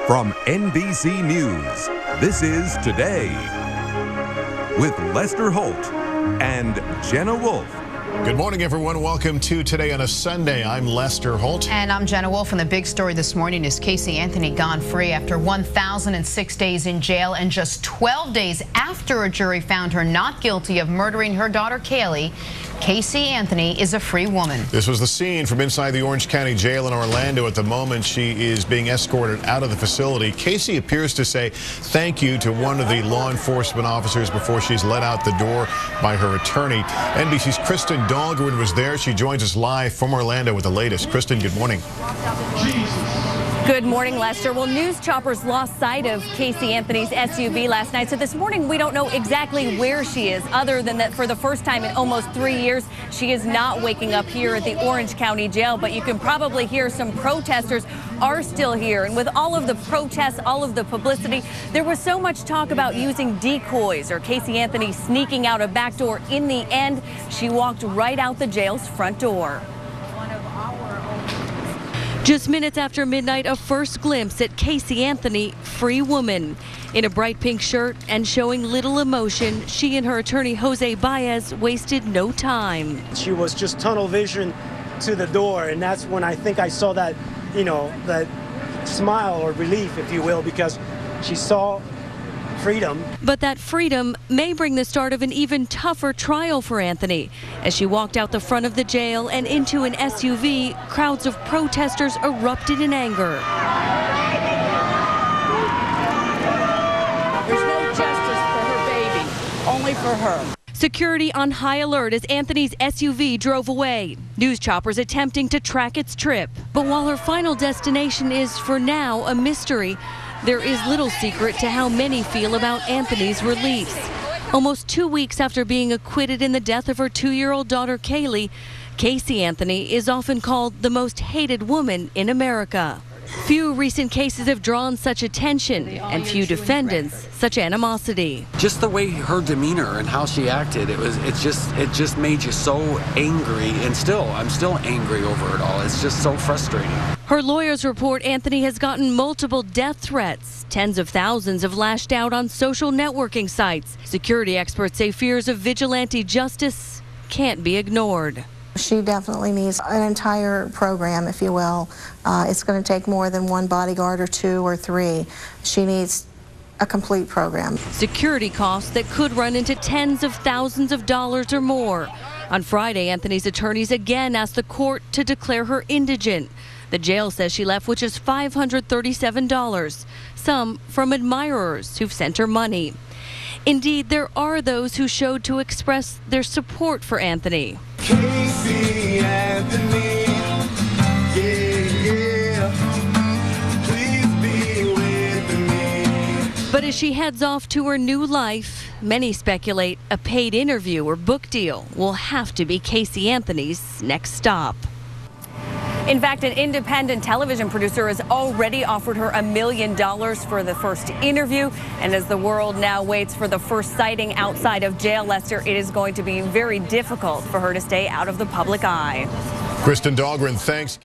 From NBC News, this is Today with Lester Holt and Jenna Wolfe. Good morning, everyone. Welcome to Today on a Sunday. I'm Lester Holt. And I'm Jenna Wolfe. And the big story this morning is Casey Anthony gone free after 1,006 days in jail and just 12 days after a jury found her not guilty of murdering her daughter, Kaylee. Casey Anthony is a free woman. This was the scene from inside the Orange County Jail in Orlando at the moment she is being escorted out of the facility. Casey appears to say thank you to one of the law enforcement officers before she's let out the door by her attorney. NBC's Kristen Dahlgren was there. She joins us live from Orlando with the latest. Kristen, good morning. Good morning, Lester. Well, news choppers lost sight of Casey Anthony's SUV last night, so this morning we don't know exactly where she is, other than that for the first time in almost 3 years, she is not waking up here at the Orange County Jail, but you can probably hear some protesters are still here. And with all of the protests, all of the publicity, there was so much talk about using decoys or Casey Anthony sneaking out a back door. In the end, she walked right out the jail's front door. Just minutes after midnight, a first glimpse at Casey Anthony, free woman. In a bright pink shirt and showing little emotion, she and her attorney Jose Baez wasted no time. She was just tunnel vision to the door, and that's when I think I saw that, that smile or relief, if you will, because she saw freedom. But that freedom may bring the start of an even tougher trial for Anthony. As she walked out the front of the jail and into an SUV, crowds of protesters erupted in anger. There's no justice for her baby, only for her. Security on high alert as Anthony's SUV drove away. News choppers attempting to track its trip. But while her final destination is, for now, a mystery, there is little secret to how many feel about Anthony's release. Almost 2 weeks after being acquitted in the death of her 2-year-old daughter, Kaylee, Casey Anthony is often called the most hated woman in America. Few recent cases have drawn such attention, and few defendants such animosity. Just the way her demeanor and how she acted, it just made you so angry, and I'm still angry over it all. It's just so frustrating. Her lawyers report Anthony has gotten multiple death threats. Tens of thousands have lashed out on social networking sites. Security experts say fears of vigilante justice can't be ignored. She definitely needs an entire program, if you will. It's going to take more than one bodyguard or 2 or 3. She needs a complete program. Security costs that could run into tens of thousands of dollars or more. On Friday, Anthony's attorneys again asked the court to declare her indigent. The jail says she left with just $537, some from admirers who've sent her money. Indeed, there are those who showed to express their support for Anthony. Casey Anthony, yeah, please be with me. But as she heads off to her new life, many speculate a paid interview or book deal will have to be Casey Anthony's next stop. In fact, an independent television producer has already offered her $1 million for the first interview. And as the world now waits for the first sighting outside of jail, Lester, it is going to be very difficult for her to stay out of the public eye. Kristen Dahlgren, thanks.